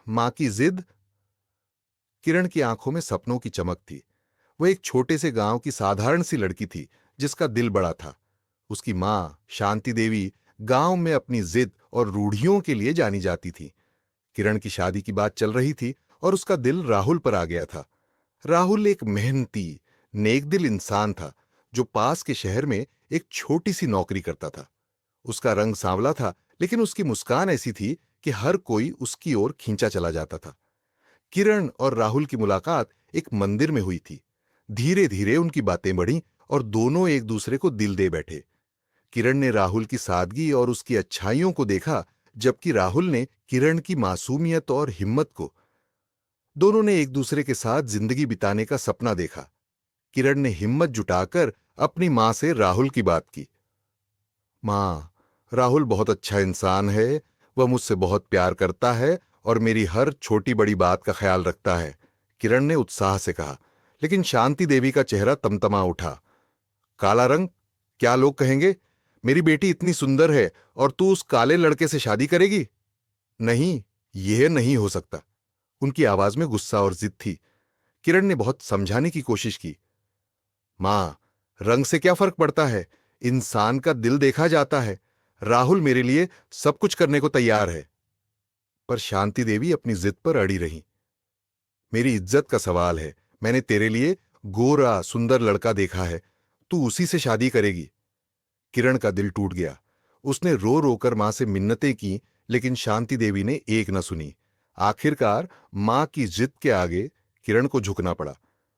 माँ की जिद। किरण की आंखों में सपनों की चमक थी। वह एक छोटे से गांव की साधारण सी लड़की थी, जिसका दिल बड़ा था। उसकी माँ शांति देवी गांव में अपनी जिद और रूढ़ियों के लिए जानी जाती थी। किरण की शादी की बात चल रही थी और उसका दिल राहुल पर आ गया था। राहुल एक मेहनती, नेकदिल इंसान था, जो पास के शहर में एक छोटी सी नौकरी करता था। उसका रंग सांवला था, लेकिन उसकी मुस्कान ऐसी थी कि हर कोई उसकी ओर खींचा चला जाता था। किरण और राहुल की मुलाकात एक मंदिर में हुई थी। धीरे धीरे उनकी बातें बढ़ीं और दोनों एक दूसरे को दिल दे बैठे। किरण ने राहुल की सादगी और उसकी अच्छाइयों को देखा, जबकि राहुल ने किरण की मासूमियत और हिम्मत को। दोनों ने एक दूसरे के साथ जिंदगी बिताने का सपना देखा। किरण ने हिम्मत जुटाकर अपनी मां से राहुल की बात की। मां, राहुल बहुत अच्छा इंसान है। वह मुझसे बहुत प्यार करता है और मेरी हर छोटी बड़ी बात का ख्याल रखता है, किरण ने उत्साह से कहा। लेकिन शांति देवी का चेहरा तमतमा उठा। काला रंग? क्या लोग कहेंगे? मेरी बेटी इतनी सुंदर है और तू उस काले लड़के से शादी करेगी? नहीं, यह नहीं हो सकता। उनकी आवाज में गुस्सा और जिद थी। किरण ने बहुत समझाने की कोशिश की। मां, रंग से क्या फर्क पड़ता है? इंसान का दिल देखा जाता है। राहुल मेरे लिए सब कुछ करने को तैयार है। पर शांति देवी अपनी जिद पर अड़ी रही। मेरी इज्जत का सवाल है। मैंने तेरे लिए गोरा सुंदर लड़का देखा है। तू उसी से शादी करेगी? किरण का दिल टूट गया। उसने रो रोकर मां से मिन्नतें की, लेकिन शांति देवी ने एक न सुनी। आखिरकार मां की जिद के आगे किरण को झुकना पड़ा।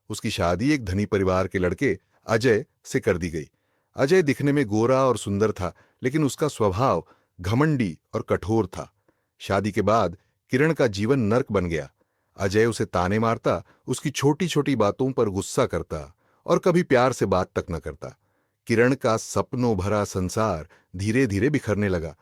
उसकी शादी एक धनी परिवार के लड़के अजय से कर दी गई। अजय दिखने में गोरा और सुंदर था, लेकिन उसका स्वभाव घमंडी और कठोर था। शादी के बाद किरण का जीवन नर्क बन गया। अजय उसे ताने मारता, उसकी छोटी छोटी बातों पर गुस्सा करता और कभी प्यार से बात तक न करता। किरण का सपनों भरा संसार धीरे धीरे बिखरने लगा।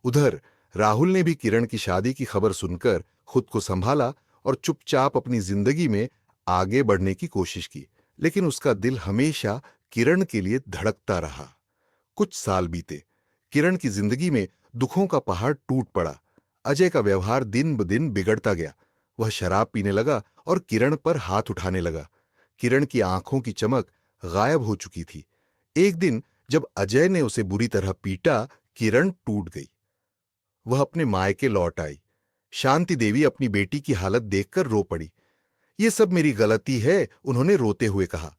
उधर राहुल ने भी किरण की शादी की खबर सुनकर खुद को संभाला और चुपचाप अपनी जिंदगी में आगे बढ़ने की कोशिश की। लेकिन उसका दिल हमेशा किरण के लिए धड़कता रहा। कुछ साल बीते। किरण की जिंदगी में दुखों का पहाड़ टूट पड़ा। अजय का व्यवहार दिन ब दिन बिगड़ता गया। वह शराब पीने लगा और किरण पर हाथ उठाने लगा। किरण की आंखों की चमक गायब हो चुकी थी। एक दिन जब अजय ने उसे बुरी तरह पीटा, किरण टूट गई। वह अपने मायके लौट आई। शांति देवी अपनी बेटी की हालत देखकर रो पड़ी। ये सब मेरी गलती है, उन्होंने रोते हुए कहा।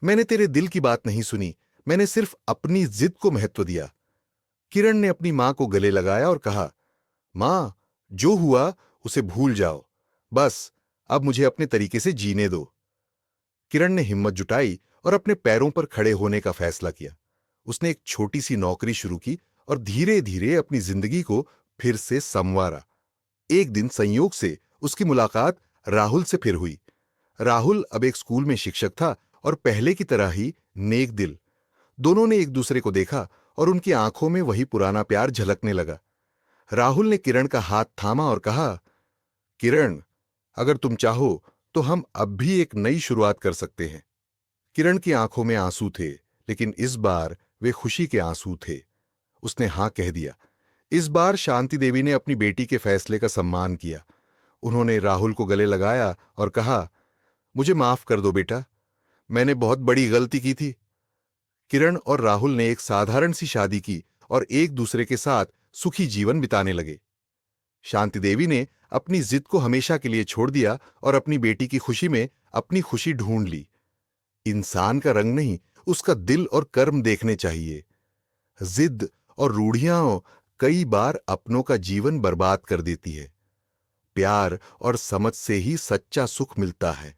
मैंने तेरे दिल की बात नहीं सुनी, मैंने सिर्फ अपनी जिद को महत्व दिया। किरण ने अपनी मां को गले लगाया और कहा, मां, जो हुआ उसे भूल जाओ। बस अब मुझे अपने तरीके से जीने दो। किरण ने हिम्मत जुटाई और अपने पैरों पर खड़े होने का फैसला किया। उसने एक छोटी सी नौकरी शुरू की और धीरे धीरे अपनी जिंदगी को फिर से संवारा। एक दिन संयोग से उसकी मुलाकात राहुल से फिर हुई। राहुल अब एक स्कूल में शिक्षक था और पहले की तरह ही नेक दिल। दोनों ने एक दूसरे को देखा और उनकी आंखों में वही पुराना प्यार झलकने लगा। राहुल ने किरण का हाथ थामा और कहा, किरण, अगर तुम चाहो तो हम अब भी एक नई शुरुआत कर सकते हैं। किरण की आंखों में आंसू थे, लेकिन इस बार वे खुशी के आंसू थे। उसने हां कह दिया। इस बार शांति देवी ने अपनी बेटी के फैसले का सम्मान किया। उन्होंने राहुल को गले लगाया और कहा, मुझे माफ कर दो बेटा, मैंने बहुत बड़ी गलती की थी। किरण और राहुल ने एक साधारण सी शादी की और एक दूसरे के साथ सुखी जीवन बिताने लगे। शांति देवी ने अपनी जिद को हमेशा के लिए छोड़ दिया और अपनी बेटी की खुशी में अपनी खुशी ढूंढ ली। इंसान का रंग नहीं, उसका दिल और कर्म देखने चाहिए। जिद और रूढ़ियां कई बार अपनों का जीवन बर्बाद कर देती है। प्यार और समझ से ही सच्चा सुख मिलता है।